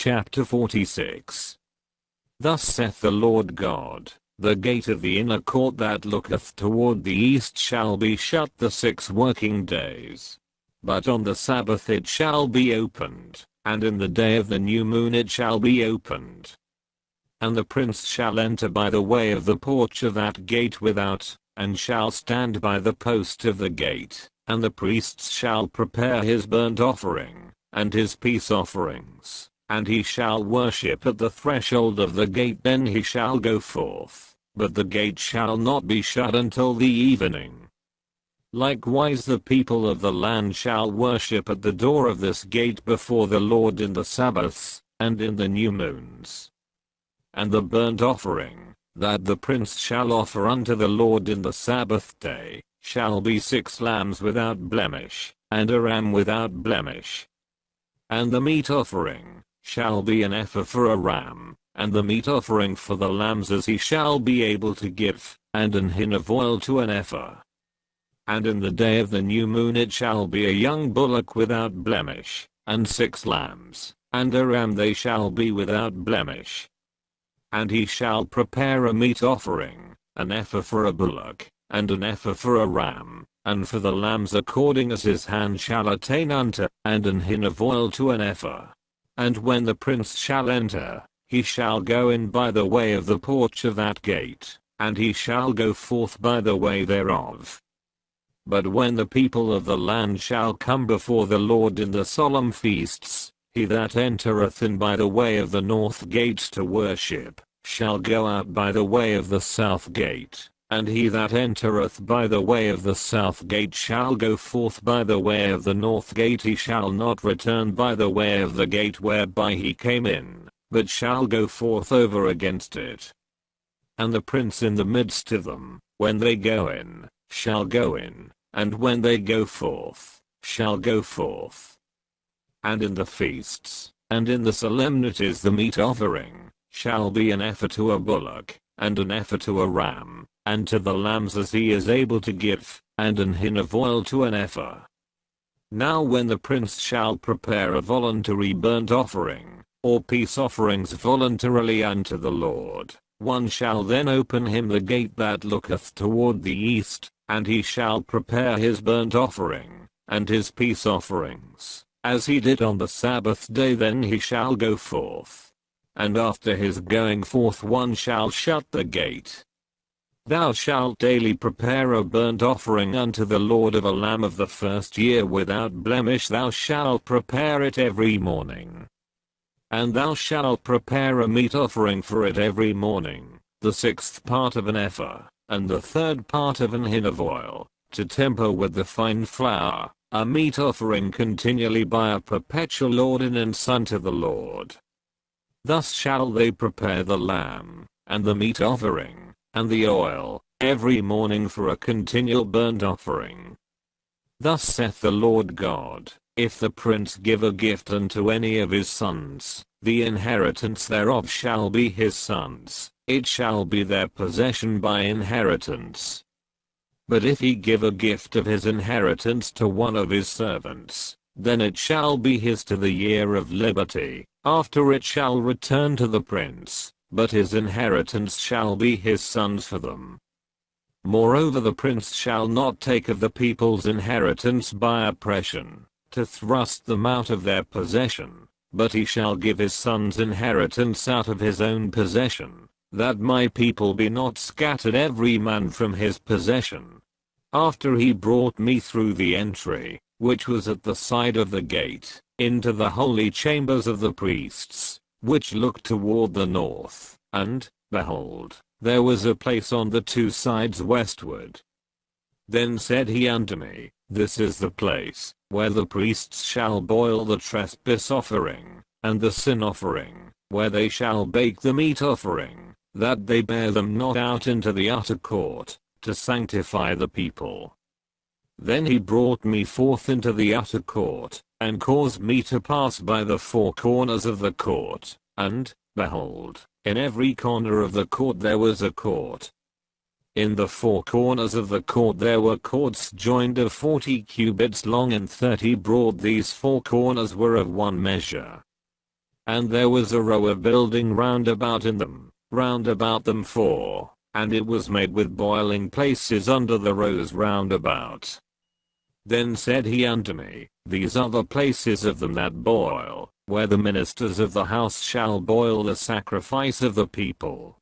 Chapter 46. Thus saith the Lord God, the gate of the inner court that looketh toward the east shall be shut the 6 working days. But on the Sabbath it shall be opened, and in the day of the new moon it shall be opened. And the prince shall enter by the way of the porch of that gate without, and shall stand by the post of the gate, and the priests shall prepare his burnt offering, and his peace offerings, and he shall worship at the threshold of the gate. Then he shall go forth, but the gate shall not be shut until the evening. Likewise the people of the land shall worship at the door of this gate before the Lord in the Sabbaths, and in the new moons. And the burnt offering, that the prince shall offer unto the Lord in the Sabbath day, shall be 6 lambs without blemish, and a ram without blemish. And the meat offering shall be an ephah for a ram, and the meat offering for the lambs as he shall be able to give, and an hin of oil to an ephah. And in the day of the new moon it shall be a young bullock without blemish, and 6 lambs, and a ram they shall be without blemish. And he shall prepare a meat offering, an ephah for a bullock, and an ephah for a ram, and for the lambs according as his hand shall attain unto, and an hin of oil to an ephah. And when the prince shall enter, he shall go in by the way of the porch of that gate, and he shall go forth by the way thereof. But when the people of the land shall come before the Lord in the solemn feasts, he that entereth in by the way of the north gate to worship, shall go out by the way of the south gate, and he that entereth by the way of the south gate shall go forth by the way of the north gate. He shall not return by the way of the gate whereby he came in, but shall go forth over against it. And the prince in the midst of them, when they go in, shall go in, and when they go forth, shall go forth. And in the feasts, and in the solemnities the meat offering, shall be an ephah to a bullock, and an ephah to a ram, and to the lambs as he is able to give, and an hin of oil to an ephah. Now when the prince shall prepare a voluntary burnt offering, or peace offerings voluntarily unto the Lord, one shall then open him the gate that looketh toward the east, and he shall prepare his burnt offering, and his peace offerings, as he did on the Sabbath day. Then he shall go forth. And after his going forth one shall shut the gate. Thou shalt daily prepare a burnt offering unto the Lord of a lamb of the first year without blemish. Thou shalt prepare it every morning. And thou shalt prepare a meat offering for it every morning, the 6th part of an ephah, and the 3rd part of an hin of oil, to temper with the fine flour, a meat offering continually by a perpetual ordinance unto the Lord. Thus shall they prepare the lamb, and the meat offering, and the oil, every morning for a continual burnt offering. Thus saith the Lord God, if the prince give a gift unto any of his sons, the inheritance thereof shall be his sons, it shall be their possession by inheritance. But if he give a gift of his inheritance to one of his servants, then it shall be his to the year of liberty, after it shall return to the prince, but his inheritance shall be his sons for them. Moreover the prince shall not take of the people's inheritance by oppression, to thrust them out of their possession, but he shall give his sons inheritance out of his own possession, that my people be not scattered every man from his possession. After he brought me through the entry, which was at the side of the gate, into the holy chambers of the priests, which looked toward the north, and, behold, there was a place on the 2 sides westward. Then said he unto me, This is the place, where the priests shall boil the trespass offering, and the sin offering, where they shall bake the meat offering, that they bear them not out into the utter court, to sanctify the people. Then he brought me forth into the utter court, and caused me to pass by the 4 corners of the court, and, behold, in every corner of the court there was a court. In the 4 corners of the court there were courts joined of 40 cubits long and 30 broad. These 4 corners were of one measure. And there was a row of building round about in them, round about them four, and it was made with boiling places under the rows round about. Then said he unto me, These are the places of them that boil, where the ministers of the house shall boil the sacrifice of the people.